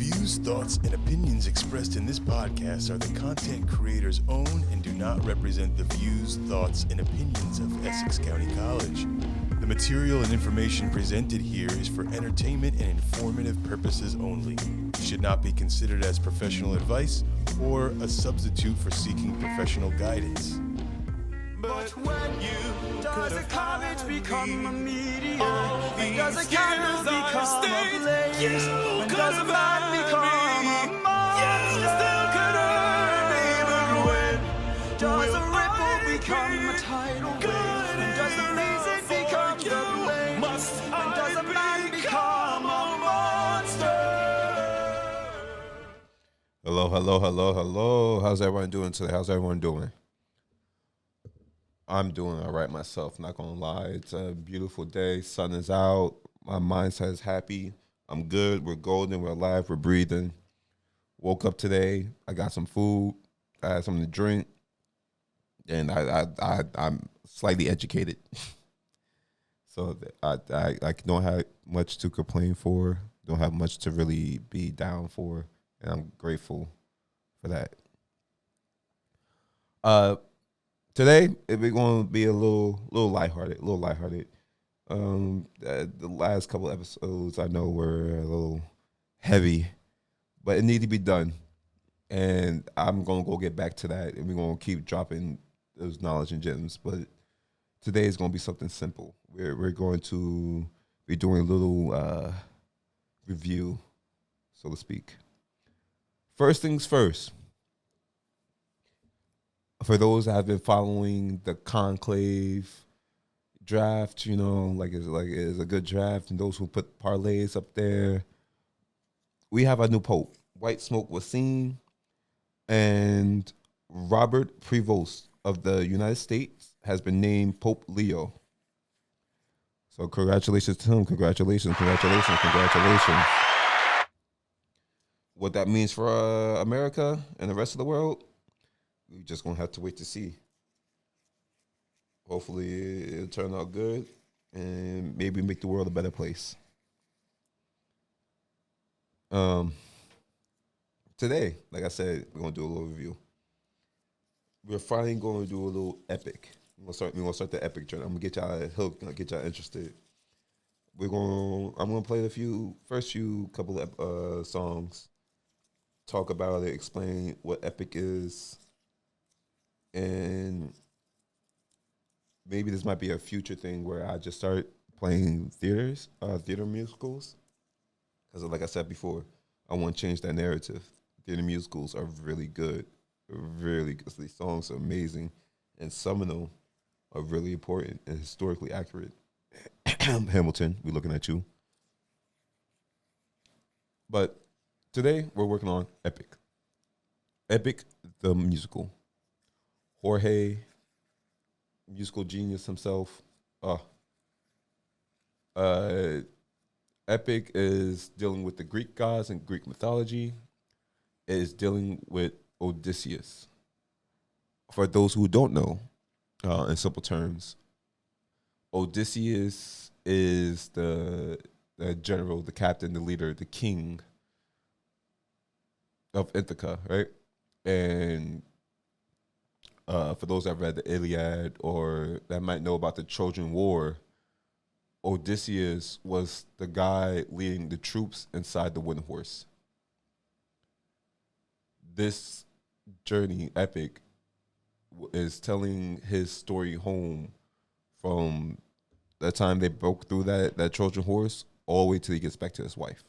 views, thoughts, and opinions expressed in this podcast are the content creator's own and do not represent the views, thoughts, and opinions of Essex County College. The material and information presented here is for entertainment and informative purposes only. It should not be considered as professional advice or a substitute for seeking professional guidance. But when you does a college become a media? And does a candle become a blaze? And does a man become a monster? You still could earn even when does a ripple become a tidal wave? And does the music become the blame? And does a man become a monster? Hello. How's everyone doing today? I'm doing all right myself, not gonna lie. It's a beautiful day. Sun is out. My mindset is happy. I'm good. We're golden. We're alive. We're breathing. Woke up today. I got some food. I had something to drink. And I'm slightly educated. So I don't have much to complain for. Don't have much to really be down for. And I'm grateful for that. Today, we're going to be a little lighthearted. The last couple episodes I know were a little heavy, but it needs to be done. And I'm going to go get back to that, and we're going to keep dropping those knowledge and gems. But today is going to be something simple. We're going to be doing a little review, so to speak. First things first. For those that have been following the conclave draft, it's a good draft, and those who put parlays up there, we have a new pope. White smoke was seen, and Robert Prevost of the United States has been named Pope Leo. So congratulations to him. Congratulations. What that means for America and the rest of the world, we're just going to have to wait to see. Hopefully it'll turn out good and maybe make the world a better place. Today, like I said, we're going to do a little review. We're finally going to do a little epic. We're going to start the epic journey. I'm going to get y'all hooked, get y'all interested. I'm going to play the first few couple of songs, talk about it, explain what epic is. And maybe this might be a future thing where I just start playing theater musicals. Because like I said before, I want to change that narrative. Theater musicals are really good. Really good. These songs are amazing. And some of them are really important and historically accurate. Hamilton, we're looking at you. But today, we're working on Epic. Epic, the musical. Jorge, musical genius himself. Epic is dealing with the Greek gods and Greek mythology. It is dealing with Odysseus. For those who don't know, in simple terms, Odysseus is the general, the captain, the leader, the king of Ithaca, right? And for those that read the Iliad or that might know about the Trojan War, Odysseus was the guy leading the troops inside the wooden horse. This journey, Epic, is telling his story home from the time they broke through that Trojan horse all the way till he gets back to his wife.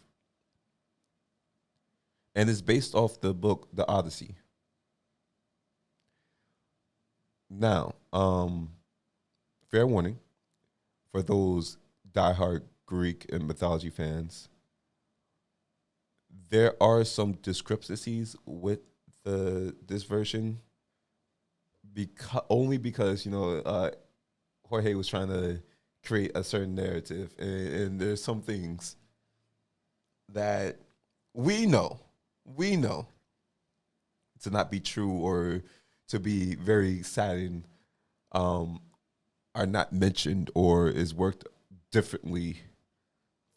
And it's based off the book, The Odyssey. Now, fair warning for those diehard Greek and mythology fans. There are some discrepancies with this version, only because Jorge was trying to create a certain narrative, and there's some things that we know to not be true or to be very saddened, are not mentioned or is worked differently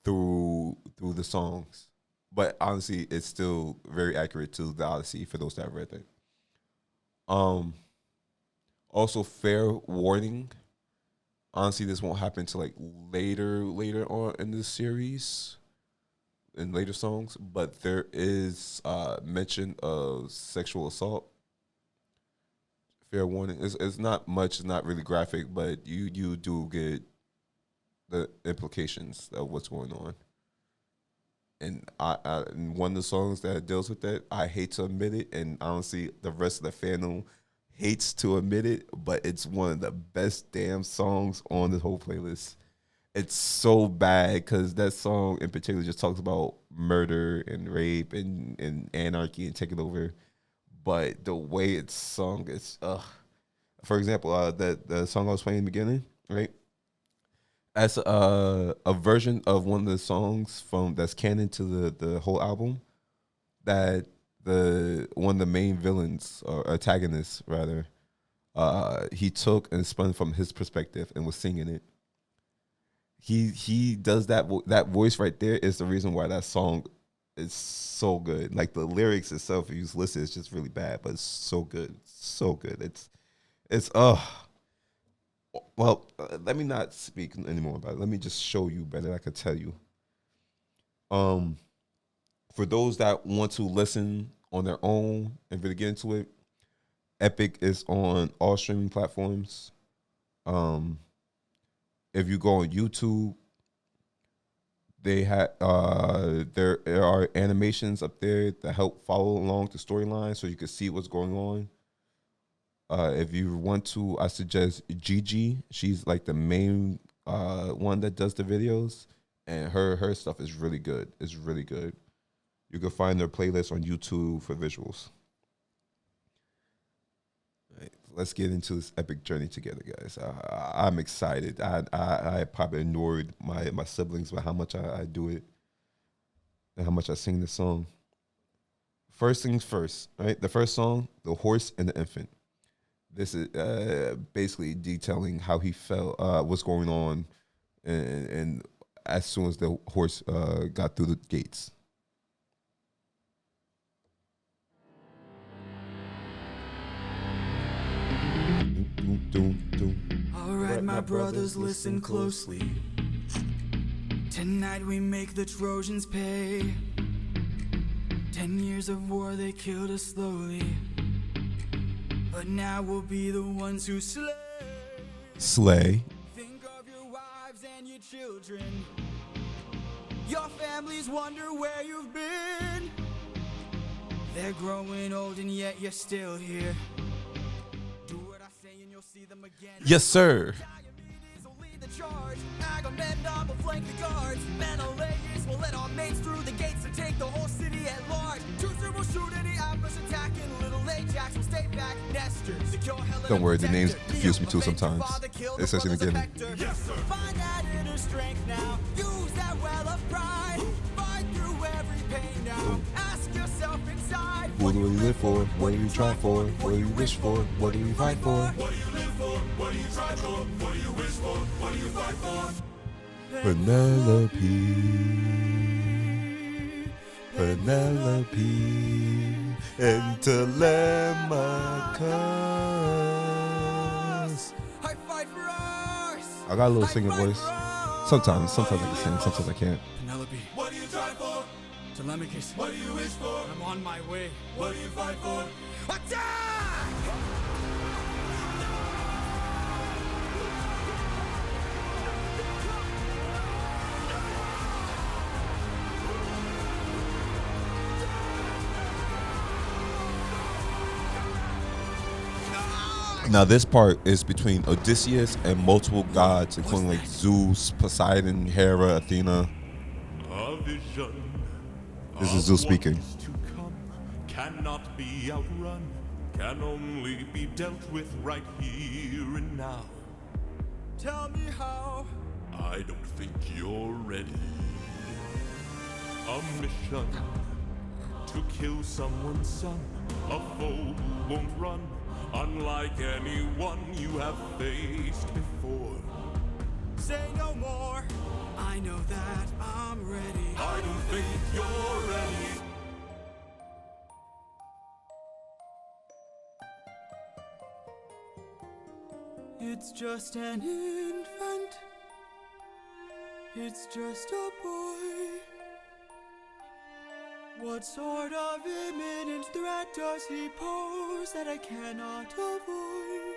through the songs. but honestly, it's still very accurate to the Odyssey for those that have read it. Also, fair warning. Honestly, this won't happen till like later on in the series, in later songs. But there is mention of sexual assault. Fair warning. It's not much. It's not really graphic, but you do get the implications of what's going on. And and one of the songs that deals with that, I hate to admit it, and honestly, the rest of the fandom hates to admit it, but it's one of the best damn songs on this whole playlist. It's so bad because that song in particular just talks about murder and rape and anarchy and taking over. But the way it's sung, it's for example, the song I was playing in the beginning, right? That's a version of one of the songs that's canon to the whole album. That one of the main villains or antagonists rather, he took and spun from his perspective and was singing it. He does that voice right there is the reason why that song is so good. Like the lyrics itself, if you just listen, it's just really bad, but it's so good, so good. It's well, let me not speak anymore about it. Let me just show you better. I could tell you. For those that want to listen on their own and really get into it, Epic is on all streaming platforms. If you go on YouTube, they have there are animations up there that help follow along the storyline, so you can see what's going on. If you want to, I suggest Gigi. She's like the main one that does the videos, and her stuff is really good. It's really good. You can find their playlist on YouTube for visuals. All right, let's get into this epic journey together, guys. I'm excited. I probably annoyed my siblings by how much I do it and how much I sing this song. First things first, right? The first song, The Horse and the Infant. This is basically detailing how he felt, what's going on, and as soon as the horse got through the gates. Alright, my brothers, listen closely. Tonight we make the Trojans pay. 10 years of war, they killed us slowly. But now we'll be the ones who Slay. Think of your wives and your children. Your families wonder where you've been. They're growing old and yet you're still here. Do what I say and you'll see them again. Yes, sir. Agamemnon will flank the guards. Menelaus will let our mates through the gates and take the whole city at large. Teucer will shoot any ambush attacking. Little Ajax will stay back. Nestor, secure Helen. Don't worry, the names confuse me too sometimes, especially in the beginning. Yes, sir. Find that inner strength now. Use that well of pride. Fight through every pain now. Ask yourself inside. What do we live for? What do we try for? What do we wish for? What do we fight for? What do you live for? What do you try for? What do you wish for? What do you fight for? Penelope, and Telemachus. I fight for us. I got a little singing voice. Sometimes I can sing, sometimes I can't. Penelope, What do you try for? Telemachus, What do you wish for? I'm on my way. What do you fight for? Attack! Now this part is between Odysseus and multiple gods, including like Zeus, Poseidon, Hera, Athena. A vision. This is Zeus speaking. What is to come cannot be outrun, can only be dealt with right here and now. Tell me how. I don't think you're ready. A mission to kill someone's son, a foe who won't run, unlike anyone you have faced before. Say no more. I I know that I'm ready. I don't think you're ready. It's just an infant. It's just a boy. What sort of imminent threat does he pose that I cannot avoid?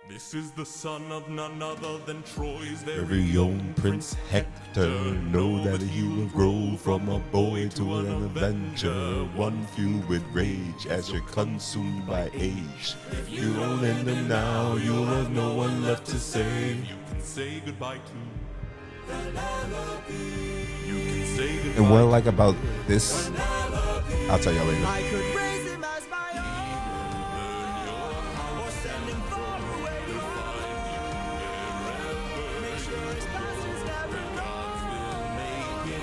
This is the son of none other than Troy's Very own Prince Hector, know that he will grow from a boy to an avenger, one filled with rage as you're consumed by age. If you don't end him now, you'll have no one left to save. You can say goodbye to the lullaby. You can say goodbye. And what I like about this, I'll tell y'all later. I could raise him as my own, or send him far away to make sure his past is never known.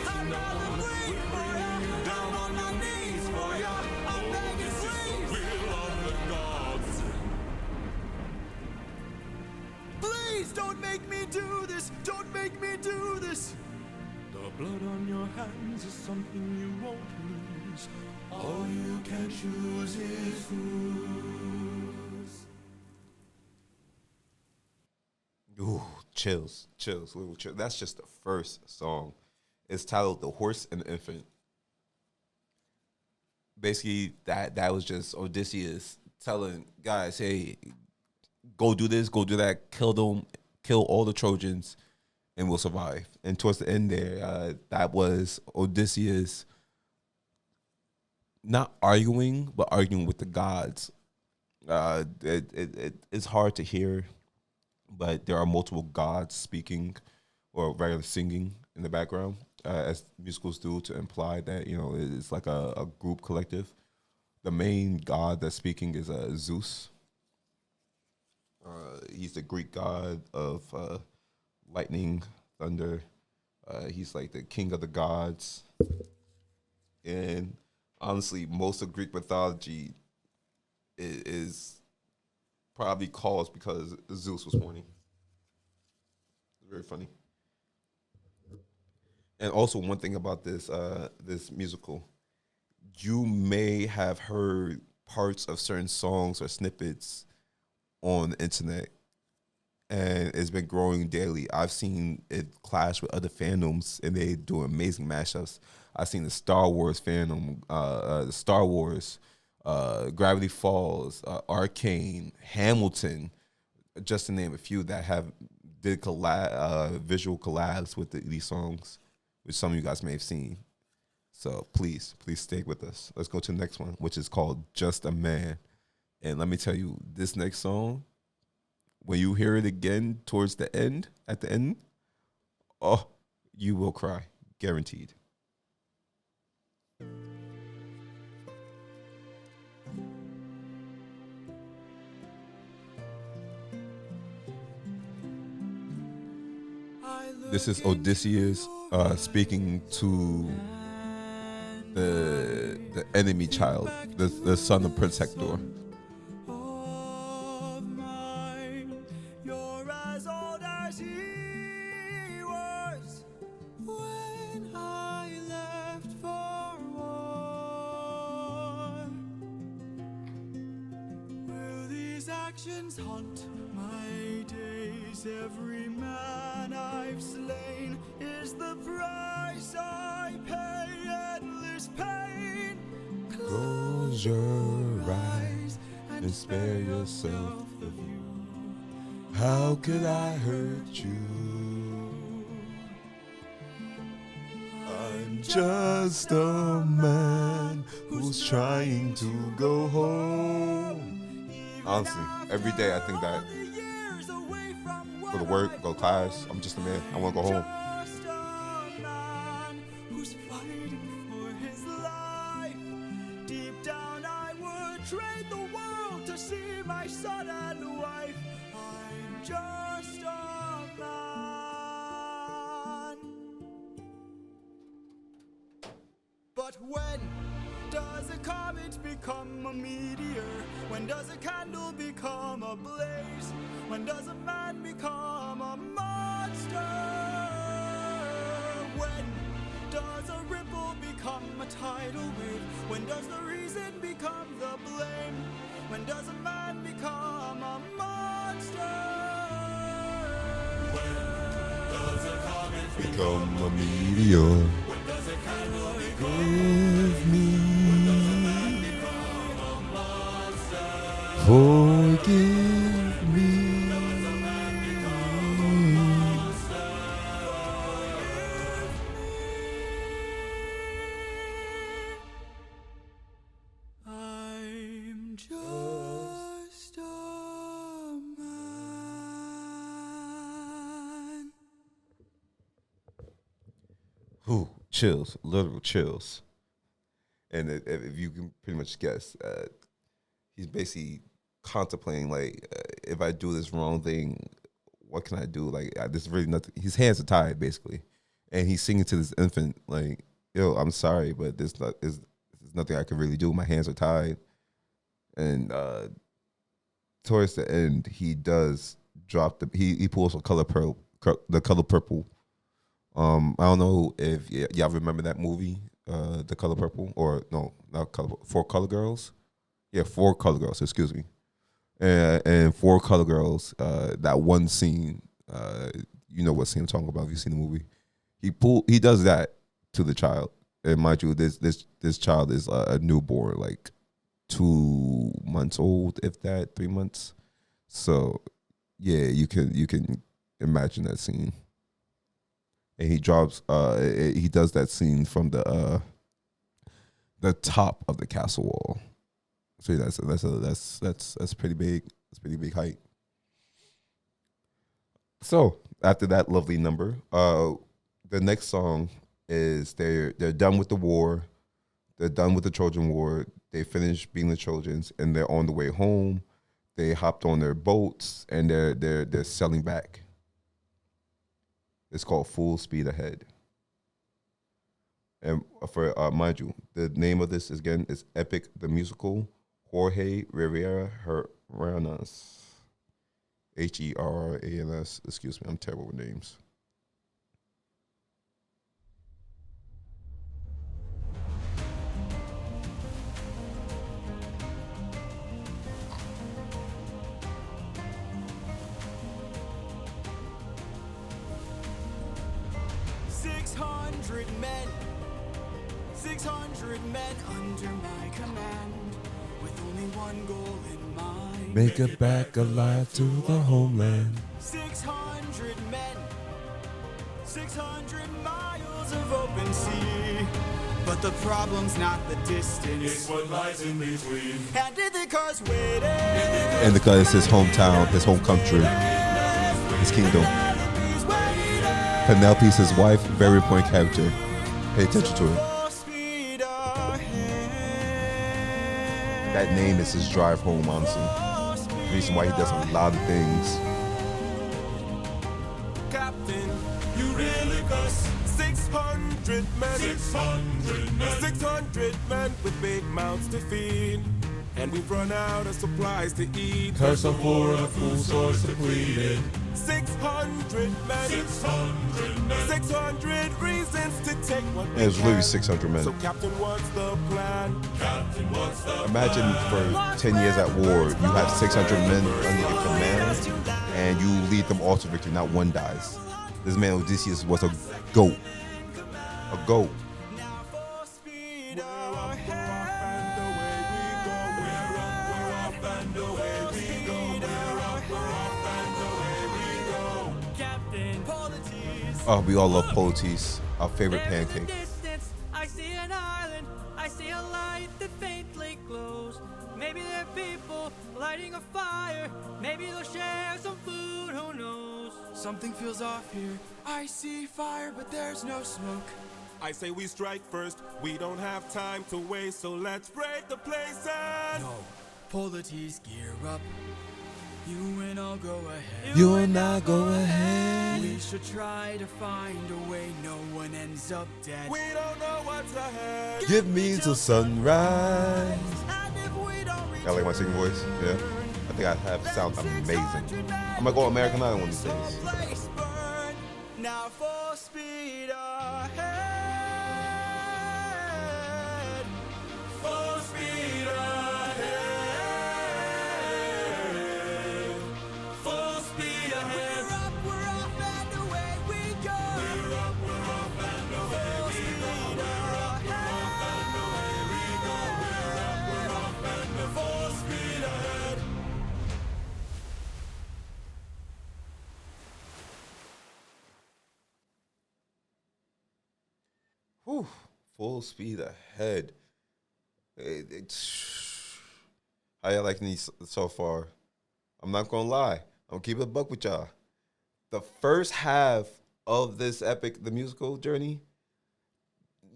I'm gonna wait for you, down on my knees for you. I'm begging, please. Will of the gods. Please don't make me do this. Don't make me do this. The blood on your hands is something you won't lose. All you can choose is who's. Ooh, chills. Little chill. That's just the first song. It's titled "The Horse and the Infant." Basically, that was just Odysseus telling guys, "Hey, go do this, go do that, kill them, kill all the Trojans, and we'll survive." And towards the end there, that was Odysseus not arguing, but arguing with the gods. It's hard to hear, but there are multiple gods speaking or rather singing in the background, as musicals do, to imply that, you know, it's like a group collective. The main god that's speaking is Zeus. He's the Greek god of lightning, thunder. He's like the king of the gods. And honestly, most of Greek mythology is probably caused because Zeus was horny. Very funny. And also, one thing about this this musical, you may have heard parts of certain songs or snippets on the internet, and it's been growing daily. I've seen it clash with other fandoms, and they do amazing mashups. I've seen the Star Wars fandom, the Star Wars, Gravity Falls, Arcane, Hamilton, just to name a few that have did visual collabs with these songs, which some of you guys may have seen. So please stay with us. Let's go to the next one, which is called Just a Man. And let me tell you, this next song, when you hear it again towards the end, at the end, oh, you will cry, guaranteed. This is Odysseus speaking to the enemy child, the son of Prince Hector. Of mine, you're as old as he was when I left for war. Will these actions haunt my days? Every man I've slain is the price I pay. Endless pain. Close your eyes and spare yourself the view. How could I hurt you? I'm just a man who's trying to go home. Honestly, every day I think that. Go to work, go to class, I'm just a man, I want to go home. Just a man who's fighting for his life. Deep down I would trade the world to see my son and wife. I'm just a man. But when does a comet become a meteor? When does a candle become a blaze? When does a man become a monster? when does a ripple become a tidal wave? When does the reason become the blame? When does a man become a monster? When does a comet Become a meteor. When does a candle Give me. become a monster? Forgive me. I'm just a man. Ooh, chills, literal chills. And if you can pretty much guess, he's basically contemplating, like, if I do this wrong thing, what can I do? Like, this is really nothing. His hands are tied, basically. And he's singing to this infant, like, yo, I'm sorry, but there's nothing I can really do. My hands are tied. And towards the end, he does drop he pulls the color purple. I don't know if y'all remember that movie, The Color Purple, or no, not Color, Four Color Girls. Yeah, Four Color Girls. Excuse me. And Four Color Girls. That one scene, you know what scene I'm talking about. If you've seen the movie, he does that to the child. And mind you, this child is a newborn, like 2 months old, if that, 3 months. So yeah, you can imagine that scene. And he drops. He does that scene from the top of the castle wall. So that's pretty big. That's pretty big height. So after that lovely number, the next song is they're done with the war. They're done with the Trojan War. They finished being the Trojans, and they're on the way home. They hopped on their boats, and they're sailing back. It's called Full Speed Ahead. And for mind you, the name of this is Epic the Musical. Jorge Rivera Heranas. Heranas. Excuse me, I'm terrible with names. Men, 600 men under my command, with only one goal in mind. Make it back alive to the homeland. 600 men, 600 miles of open sea. But the problem's not the distance, It's what lies in between. and did the cars waiting. And because it's his hometown, his home country, his kingdom. Penelope's his wife, very important character. Pay attention to her. That name is his drive home, honestly. The reason why he does a lot of things. Captain, you really cuss. 600 men, 600 men. 600 men with big mouths to feed. And we've run out of supplies to eat. Curse of war, a fool source depleted. 600 men, 600 men. 600 reasons to take what we There's literally can. 600 men. So Captain, what's the plan? Captain, what's the Imagine for 10 years at war, you have 600 men under your command, and you lead them all to victory. Not one dies. This man Odysseus was a goat. A goat. Now for speed Captain, polities. Oh, we all love Politis, our favorite pancake. Distance, I see an island, I see a light that faintly glows. Maybe there are people lighting a fire, maybe they'll share some food, who knows? Something feels off here, I see fire but there's no smoke. I say we strike first, we don't have time to waste, so let's break the place and... No, polities gear up, you and I'll go ahead. You and I go ahead. We should try to find a way no one ends up dead. We don't know what's ahead. Give me till sunrise. And if we don't I like my singing voice. Yeah. I think I have sound amazing. I'm gonna go American Idol one of these days. Now for speed ahead. Full speed ahead. How y'all liking these so far? I'm not gonna lie. I'm gonna keep it a buck with y'all. The first half of this epic, the musical journey,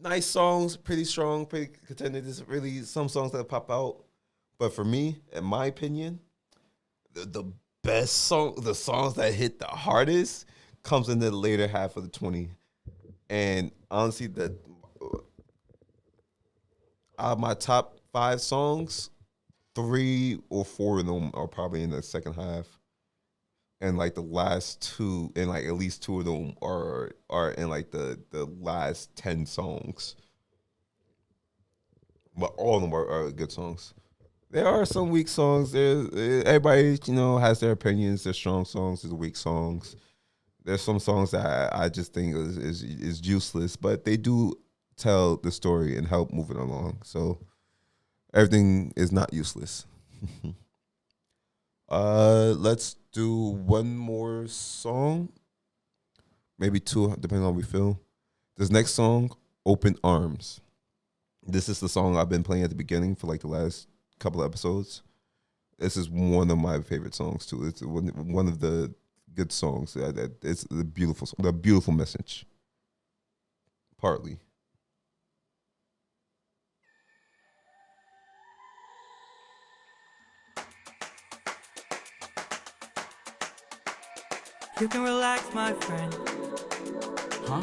nice songs, pretty strong, pretty contended. There's really some songs that pop out. But for me, in my opinion, the best song, the songs that hit the hardest, comes in the later half of the 20. And honestly, out of my top 5 songs, 3 or 4 of them are probably in the second half. And like the last 2, and like at least 2 of them are in like the last 10 songs. But all of them are good songs. There are some weak songs. Everybody, has their opinions. There's strong songs, there's weak songs. There's some songs that I just think is useless, but they do tell the story and help move it along. So everything is not useless. Let's do one more song, maybe 2, depending on how we feel. This next song, "Open Arms." This is the song I've been playing at the beginning for like the last couple of episodes. This is one of my favorite songs too. It's one of the good songs. It's the beautiful message. Partly. You can relax, my friend. Huh?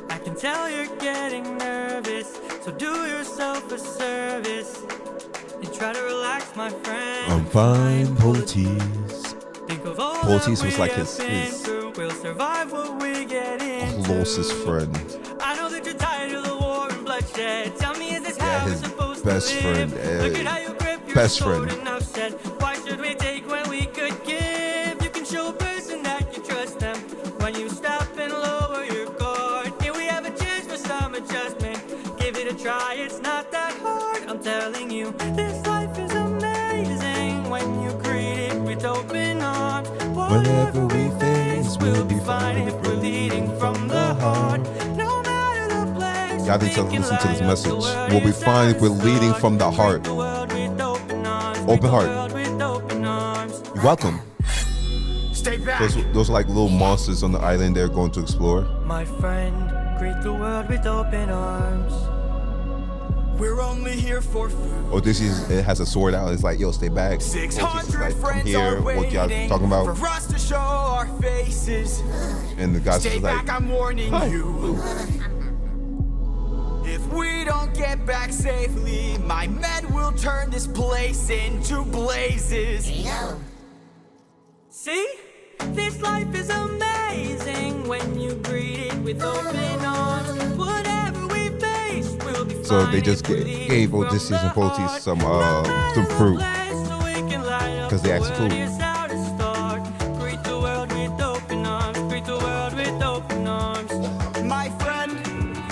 I can tell you're getting nervous, so do yourself a service and try to relax, my friend. I'm fine, Politis. Think of all Politis that was we like have his been through. We'll survive what we get into. closest friend. I know that you're tired of the war and bloodshed. Tell me, is this how we're his supposed best to live? friend, Look at how you grip your best sword friend. enough said. Why should we take when we could give? You can show a person that you trust them when you stop and lower your guard. Here we have a chance for some adjustment. Give it a try, it's not that hard. I'm telling you, this life is amazing when you greet it with open arms. Whatever we face, we'll be fine if we're leading from the heart. No matter the place. Y'all need to listen to this message. We'll be fine if we're leading from the heart. Open heart. You're welcome. Stay back. Those are like little monsters on the island they're going to explore. My friend, greet the world with open arms. We're only here for food. Odysseus, it has a sword out. It's like, yo, stay back. 600 like, come friends here. are What y'all waiting talking about? for us to show our faces. And the guy's Stay just like, back, I'm warning hi. you. If we don't get back safely, my men will turn this place into blazes. See? This life is amazing when you greet it with open arms. Whatever we face, we'll be fine. So they just if we're gave leading from Odysseus the and Politis heart. some No matter fruit. the place, so we can light up 'Cause they the asked for world. food. Here's how to start. Greet the world with open arms. Greet the world with open arms. My friend,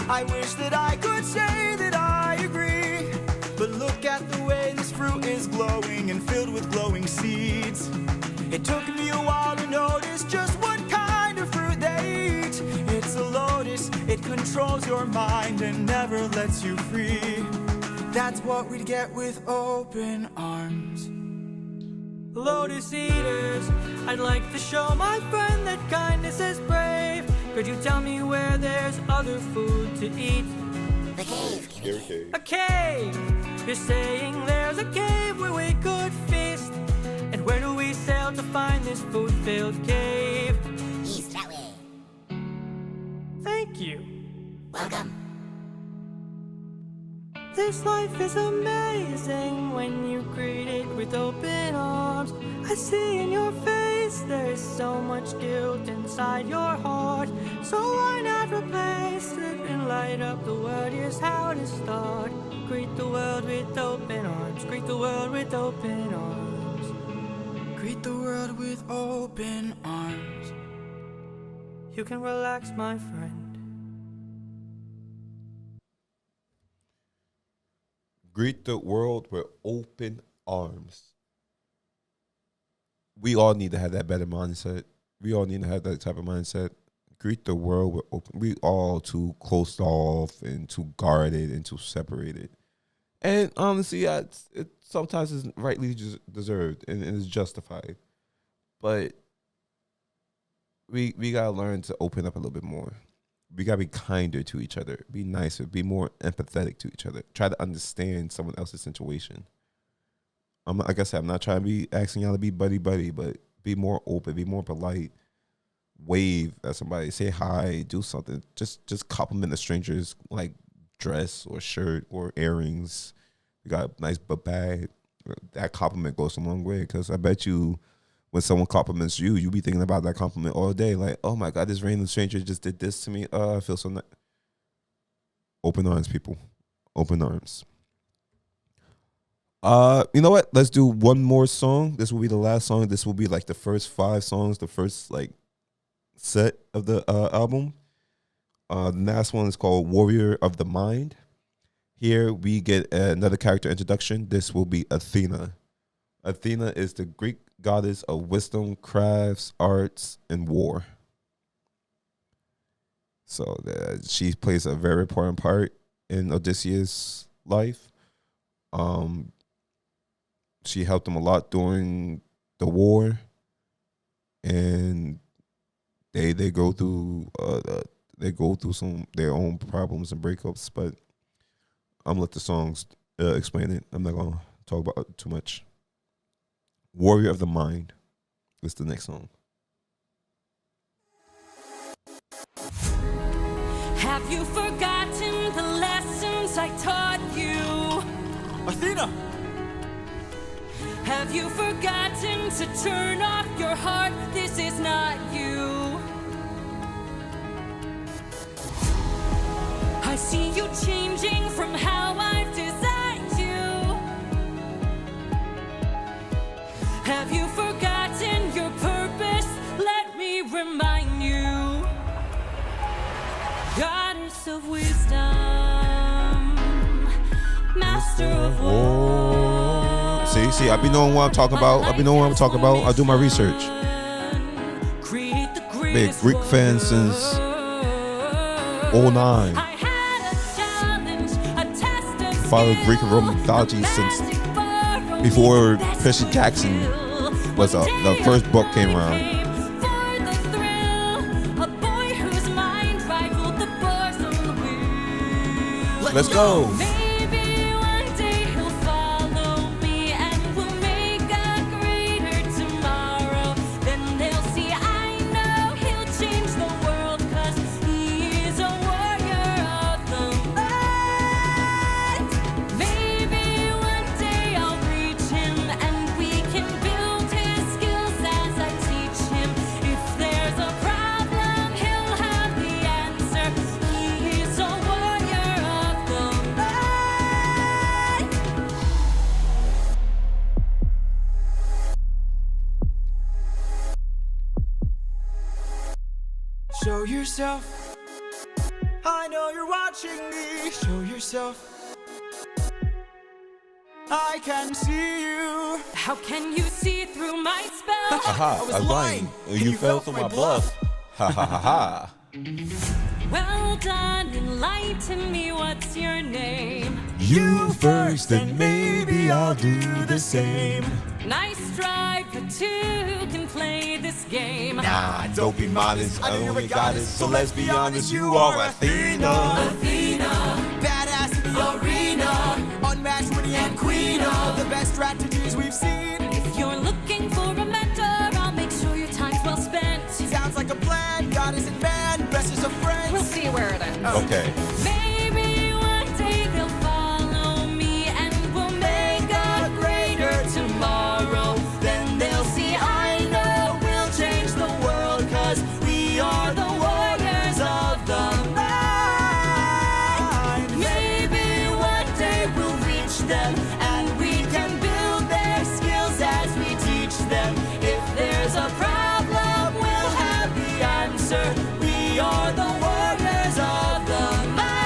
I wish that I could say that I agree. But look at the way this fruit is glowing and filled with glowing seeds. It took me a while to notice just what kind of fruit they eat. It's a lotus, it controls your mind and never lets you free. That's what we'd get with open arms. Lotus eaters, I'd like to show my friend that kindness is brave. Could you tell me where there's other food to eat? A cave! You're saying there's a cave where we could feast. And where do we sail to find this food-filled cave? East that way. Thank you. Welcome. This life is amazing when you greet it with open arms. I see in your face there's so much guilt inside your heart. So why not replace it and light up the world? Here's how to start. Greet the world with open arms. Greet the world with open arms. Greet the world with open arms. You can relax, my friend. Greet the world with open arms. We all need to have that better mindset. We all need to have that type of mindset. greet the world with open. We all too closed off and too guarded and too separated. And honestly, it sometimes is rightly deserved and is justified. But we gotta learn to open up a little bit more. We gotta be kinder to each other, be nicer, be more empathetic to each other. Try to understand someone else's situation. Like I said, I'm not trying to be asking y'all to be buddy, but be more open, be more polite. Wave at somebody, say hi, do something. Just compliment a stranger's like dress or shirt or earrings. You got a nice book bag. That compliment goes a long way, because I bet you when someone compliments you, you be thinking about that compliment all day. Like, oh my God, this random stranger just did this to me. I feel so nice. Open arms, people. Open arms. You know what? Let's do one more song. This will be the last song. This will be like the first 5 songs, the first like set of the album. The last one is called Warrior of the Mind. Here we get another character introduction. This will be Athena. Athena is the Greek goddess of wisdom, crafts, arts, and war. So she plays a very important part in Odysseus' life. She helped him a lot during the war, and they go through some their own problems and breakups. But I'm gonna let the songs explain it. I'm not gonna talk about it too much. Warrior of the Mind is the next song. Have you forgotten the lessons I taught you? Athena! Have you forgotten to turn off your heart? This is not you. I see you changing from how I've designed you. Have you forgotten your purpose? Let me remind you. Goddess of wisdom, master of war. See, I be knowing what I'm talking about. I do my research. Big Greek fan since 09. Followed Greek and Roman mythology since before Percy Jackson was the first book came around. Let's go. Show yourself. I know you're watching me. Show yourself. I can see you. How can you see through my spell? Haha, I was lying. You fell for my bluff. Ha ha ha ha. Well done, enlighten me, what's your name? You first, and maybe I'll do the same. Nice try, but two can play this game. Nah, don't be modest. I know you got it. So let's be honest, you are Athena. Athena, badass in the arena, unmatched, witty and queen of the best strategies we've seen. If you're looking for a mentor, I'll make sure your time's well spent. Sounds like a plan, goddess and man, best as a friend. We'll see where it ends. Okay. Maybe one day they'll follow me and we'll make a greater tomorrow. Then they'll see I know we'll change the world, 'cause we are the warriors of the mind. Maybe one day we'll reach them and we can build their skills as we teach them. If there's a problem, we'll have the answer. We are the warriors of the mind.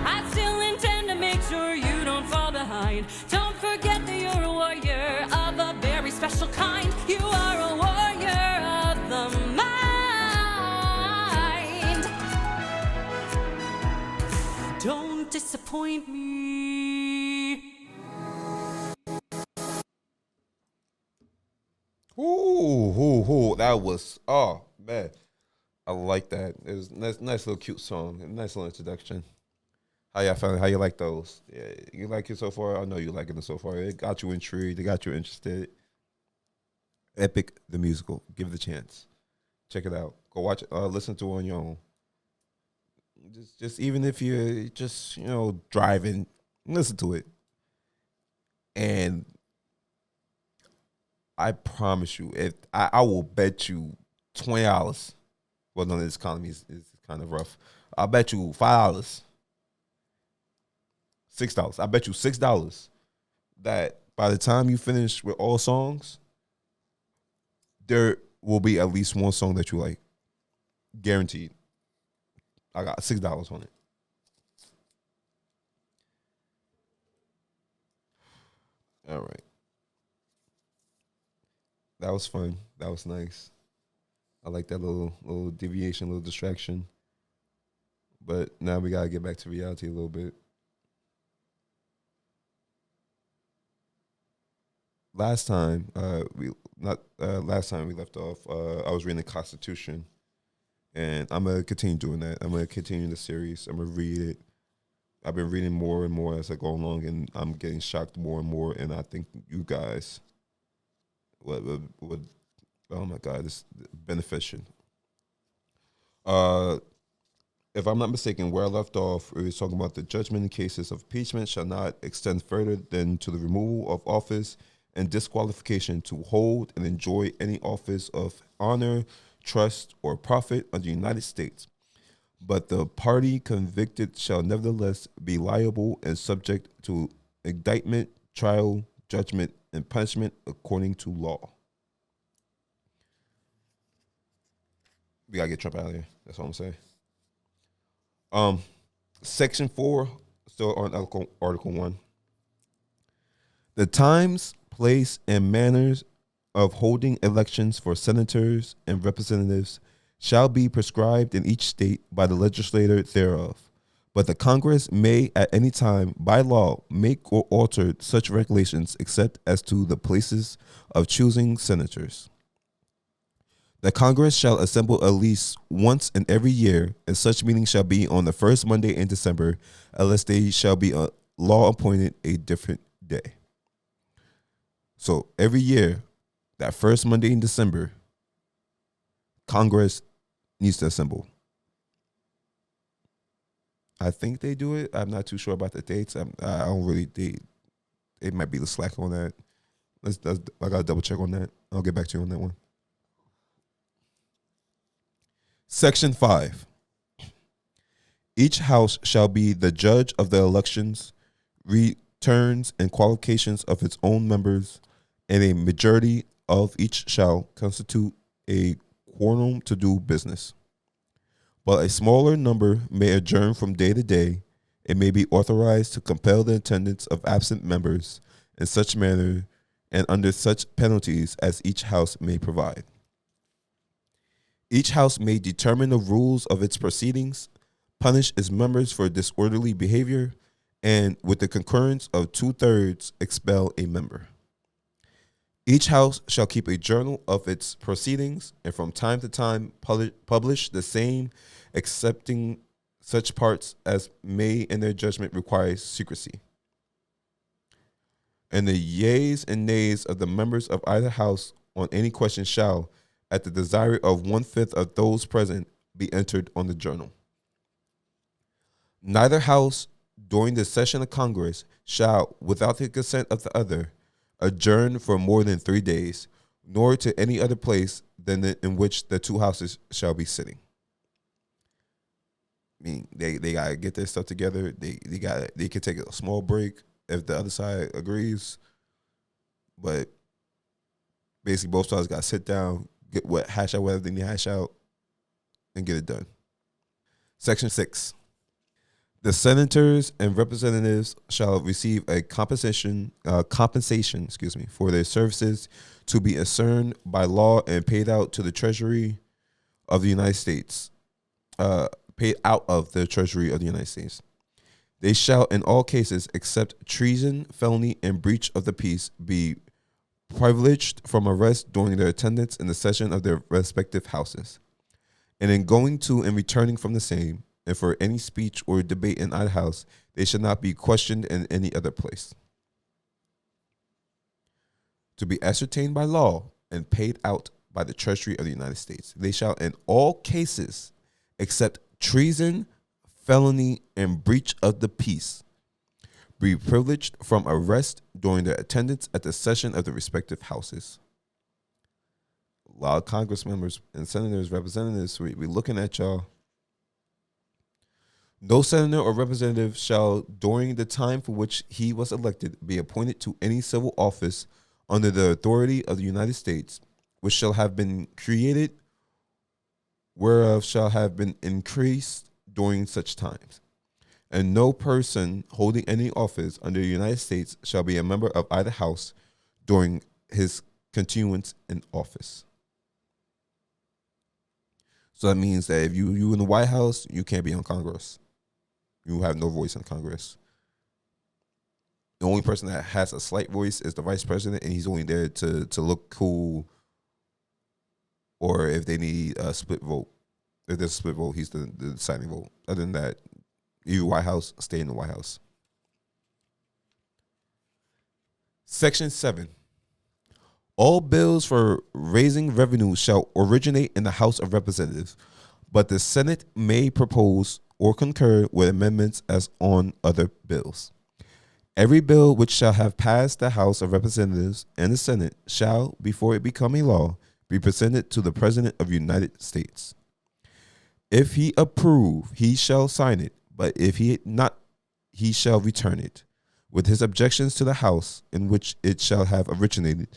I still intend to make sure you don't fall behind. Don't forget that you're a warrior of a very special kind. You are a warrior of the mind. disappoint me. Ooh, that was, oh, man. I like that. It was nice little cute song. A nice little introduction. How y'all feeling? How you like those? Yeah, you like it so far? I know you liking it so far. It got you intrigued. It got you interested. Epic the musical. Give it a chance. Check it out. Go watch it. Listen to it on your own. Just even if you're just driving, listen to it. And I promise you, if I will bet you $20. Well, no, this economy is kind of rough. I'll bet you $5, $6. I bet you $6 that by the time you finish with all songs, there will be at least one song that you like. Guaranteed. I got $6 on it. All right. That was fun. That was nice. I like that little deviation, little distraction. But now we gotta get back to reality a little bit. Last time we left off, I was reading the Constitution, and I'm gonna continue doing that. I'm gonna continue the series. I'm gonna read it. I've been reading more and more as I go along, and I'm getting shocked more and more. And I think you guys would oh my God, it's beneficial. If I'm not mistaken, where I left off, we were talking about the judgment in cases of impeachment shall not extend further than to the removal of office and disqualification to hold and enjoy any office of honor, trust, or profit under the United States. But the party convicted shall nevertheless be liable and subject to indictment, trial, judgment, and punishment according to law. We gotta get Trump out of here. That's all I'm saying. Section 4, still on Article 1. The times, place, and manners of holding elections for senators and representatives shall be prescribed in each state by the legislator thereof. But the Congress may at any time, by law, make or alter such regulations except as to the places of choosing senators. The Congress shall assemble at least once in every year, and such meeting shall be on the first Monday in December, unless they shall be law appointed a different day. So every year, that first Monday in December, Congress needs to assemble. I think they do it. I'm not too sure about the dates. I don't really. It might be the slack on that. I gotta double check on that. I'll get back to you on that one. Section 5. Each house shall be the judge of the elections, returns, and qualifications of its own members, and a majority of each shall constitute a quorum to do business. But a smaller number may adjourn from day to day. It may be authorized to compel the attendance of absent members in such manner and under such penalties as each house may provide. Each house may determine the rules of its proceedings, punish its members for disorderly behavior, and with the concurrence of 2/3 expel a member. Each house shall keep a journal of its proceedings and from time to time publish the same, excepting such parts as may in their judgment require secrecy. And the yeas and nays of the members of either house on any question shall, at the desire of 1/5 of those present, be entered on the journal. Neither house during the session of Congress shall, without the consent of the other, adjourn for more than 3 days, nor to any other place than in which the two houses shall be sitting. I mean, they gotta get their stuff together. They can take a small break if the other side agrees, but basically both sides gotta sit down, hash out whatever they need to hash out, and get it done. Section 6. The senators and representatives shall receive a compensation, for their services to be ascertained by law and paid out to the Treasury of the United States. Paid out of the Treasury of the United States. They shall, in all cases, except treason, felony, and breach of the peace, be privileged from arrest during their attendance in the session of their respective houses, and in going to and returning from the same, and for any speech or debate in either house, they shall not be questioned in any other place. To be ascertained by law and paid out by the Treasury of the United States. They shall, in all cases, except treason, felony, and breach of the peace, be privileged from arrest during their attendance at the session of the respective houses. A lot of Congress members and senators, representatives, we looking at y'all. No senator or representative shall, during the time for which he was elected, be appointed to any civil office under the authority of the United States, which shall have been created, whereof shall have been increased during such times. And no person holding any office under the United States shall be a member of either house during his continuance in office. So that means that if you in the White House, you can't be on Congress. You have no voice in Congress. The only person that has a slight voice is the vice president, and he's only there to look cool, or if they need a split vote. If there's a split vote, he's the deciding vote. Other than that, you White House, stay in the White House. Section 7. All bills for raising revenue shall originate in the House of Representatives, but the Senate may propose or concur with amendments as on other bills. Every bill which shall have passed the House of Representatives and the Senate shall, before it become a law, be presented to the President of the United States. If he approve, he shall sign it, but if he not, he shall return it, with his objections to the House in which it shall have originated,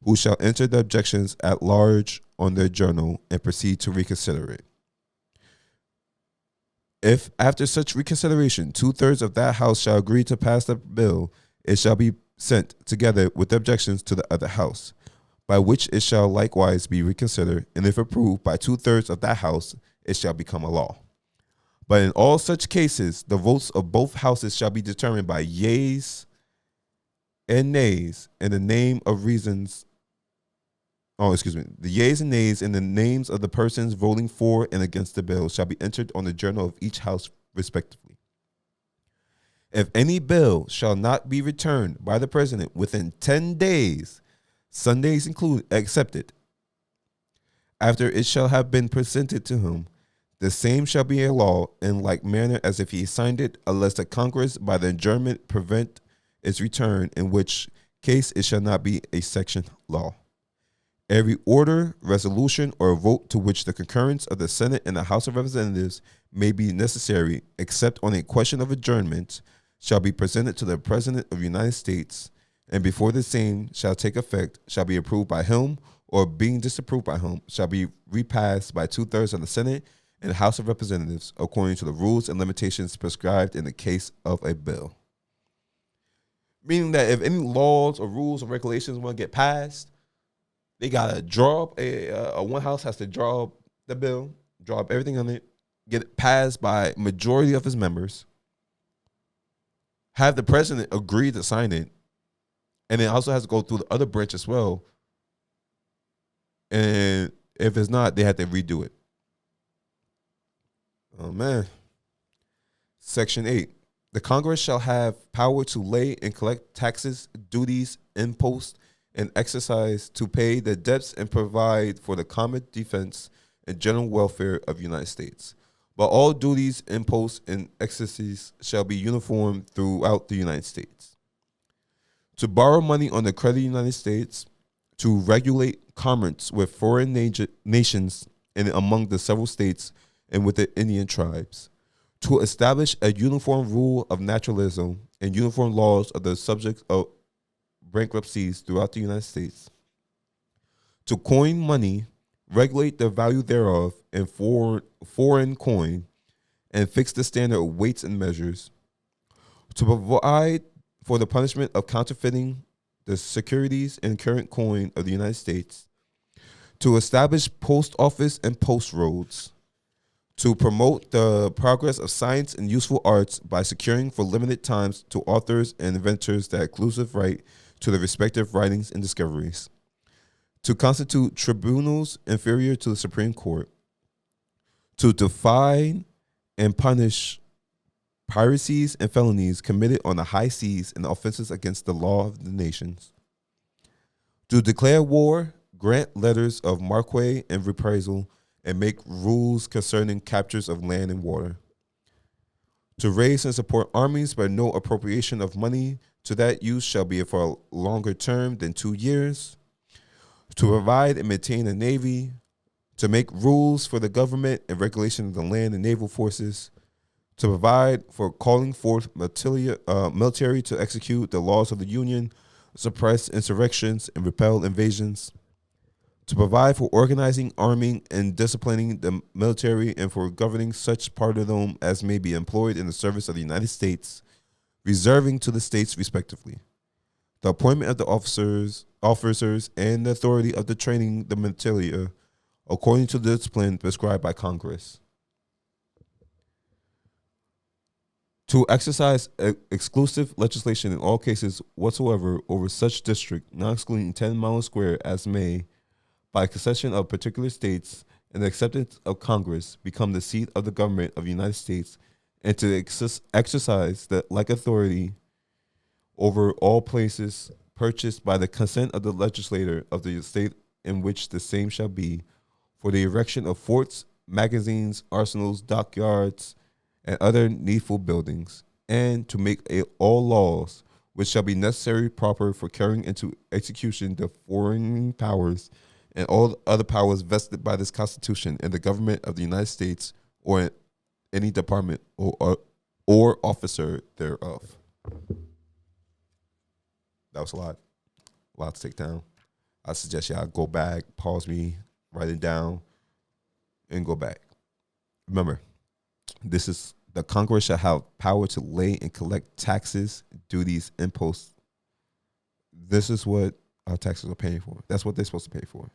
who shall enter the objections at large on their journal and proceed to reconsider it. If after such reconsideration 2/3 of that House shall agree to pass the bill, it shall be sent together with the objections to the other House, by which it shall likewise be reconsidered, and if approved by 2/3 of that House, it shall become a law. But in all such cases, the votes of both houses shall be determined by yeas and nays in the name of reasons. The yeas and nays in the names of the persons voting for and against the bill shall be entered on the journal of each house respectively. If any bill shall not be returned by the president within 10 days, Sundays included, excepted, after it shall have been presented to him, the same shall be a law in like manner as if he signed it, unless the Congress by the adjournment prevent its return, in which case it shall not be a section law. Every order, resolution, or vote to which the concurrence of the Senate and the House of Representatives may be necessary, except on a question of adjournment, shall be presented to the President of the United States, and before the same shall take effect, shall be approved by him, or being disapproved by him, shall be repassed by 2/3 of the Senate and the House of Representatives, according to the rules and limitations prescribed in the case of a bill. Meaning that if any laws or rules or regulations want to get passed, they gotta draw up one house has to draw up the bill, draw up everything on it, get it passed by majority of his members, have the president agree to sign it, and it also has to go through the other branch as well. And if it's not, they have to redo it. Oh man. Section 8. The Congress shall have power to lay and collect taxes, duties, imposts, and exercise to pay the debts and provide for the common defense and general welfare of the United States. But all duties, imposts, and excesses shall be uniform throughout the United States. To borrow money on the credit of the United States, to regulate commerce with foreign nations and among the several states and with the Indian tribes, to establish a uniform rule of naturalism and uniform laws of the subjects of bankruptcies throughout the United States, to coin money, regulate the value thereof in foreign coin, and fix the standard of weights and measures, to provide for the punishment of counterfeiting the securities and current coin of the United States, to establish post office and post roads, To promote the progress of science and useful arts by securing for limited times to authors and inventors the exclusive right to their respective writings and discoveries. To constitute tribunals inferior to the Supreme Court. To define and punish piracies and felonies committed on the high seas and offenses against the law of the nations. To declare war, grant letters of marque and reprisal, and make rules concerning captures of land and water. To raise and support armies, but no appropriation of money to that use shall be for a longer term than 2 years. To provide and maintain a navy. To make rules for the government and regulation of the land and naval forces. To provide for calling forth military to execute the laws of the Union, suppress insurrections, and repel invasions. To provide for organizing, arming, and disciplining the military and for governing such part of them as may be employed in the service of the United States, reserving to the states respectively the appointment of the officers, and the authority of the training the militia according to the discipline prescribed by Congress. To exercise exclusive legislation in all cases whatsoever over such district, not excluding 10 miles square as may, by concession of particular states and the acceptance of Congress, become the seat of the government of the United States, and to exercise the like authority over all places purchased by the consent of the legislator of the state in which the same shall be, for the erection of forts, magazines, arsenals, dockyards, and other needful buildings, and to make all laws which shall be necessary proper for carrying into execution the foreign powers and all other powers vested by this Constitution in the government of the United States or in any department or officer thereof. That was a lot to take down. I suggest y'all go back, pause me, write it down, and go back. Remember, this is the Congress shall have power to lay and collect taxes, duties, imposts. This is what our taxes are paying for. That's what they're supposed to pay for.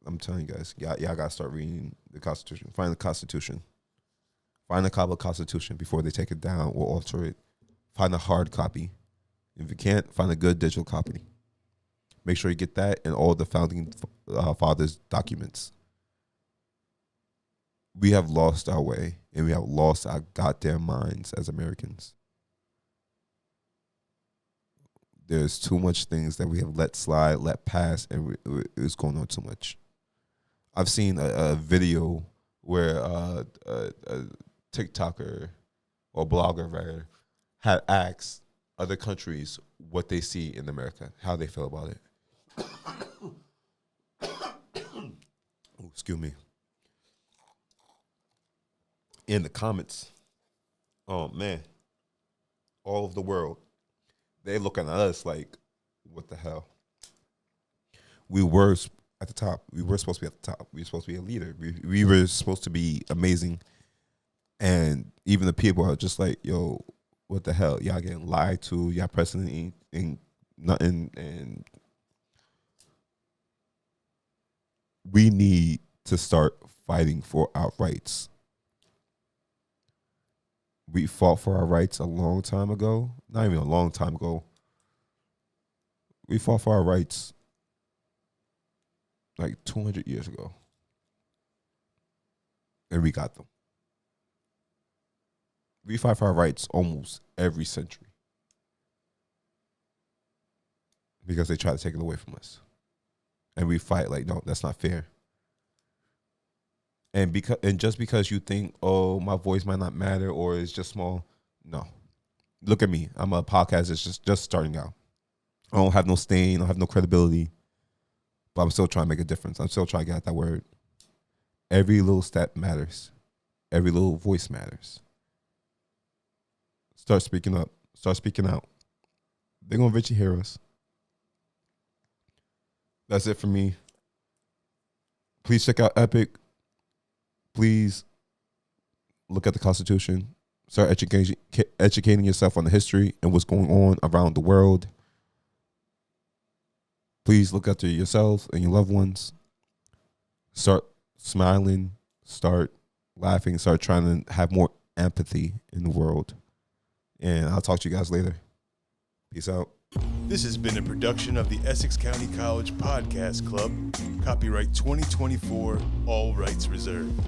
I'm telling you guys, y'all gotta start reading the Constitution. Find the Constitution. Find a copy of the Constitution before they take it down or alter it. Find a hard copy. If you can't, find a good digital copy. Make sure you get that and all the founding fathers' documents. We have lost our way, and we have lost our goddamn minds as Americans. There's too much things that we have let slide, let pass, and it's going on too much. I've seen a video where a TikToker or blogger rather had asked other countries what they see in America, how they feel about it. Oh, excuse me. In the comments, oh man, all of the world, they looking at us like, what the hell? We were at the top. We were supposed to be at the top. We were supposed to be a leader. We were supposed to be amazing. And even the people are just like, yo, what the hell? Y'all getting lied to. Y'all president ain't nothing. And we need to start fighting for our rights. We fought for our rights a long time ago. Not even a long time ago. We fought for our rights like 200 years ago. And we got them. We fight for our rights almost every century. Because they try to take it away from us. And we fight like, no, that's not fair. And just because you think, oh, my voice might not matter or it's just small, no. Look at me. I'm a podcast that's just starting out. I don't have no stain. I don't have no credibility. But I'm still trying to make a difference. I'm still trying to get out that word. Every little step matters. Every little voice matters. Start speaking up. Start speaking out. They're going to eventually hear us. That's it for me. Please check out Epic. Please look at the Constitution. Start educating yourself on the history and what's going on around the world. Please look after yourself and your loved ones. Start smiling. Start laughing, start trying to have more empathy in the world. And I'll talk to you guys later. Peace out. This has been a production of the Essex County College Podcast Club. Copyright 2024, all rights reserved.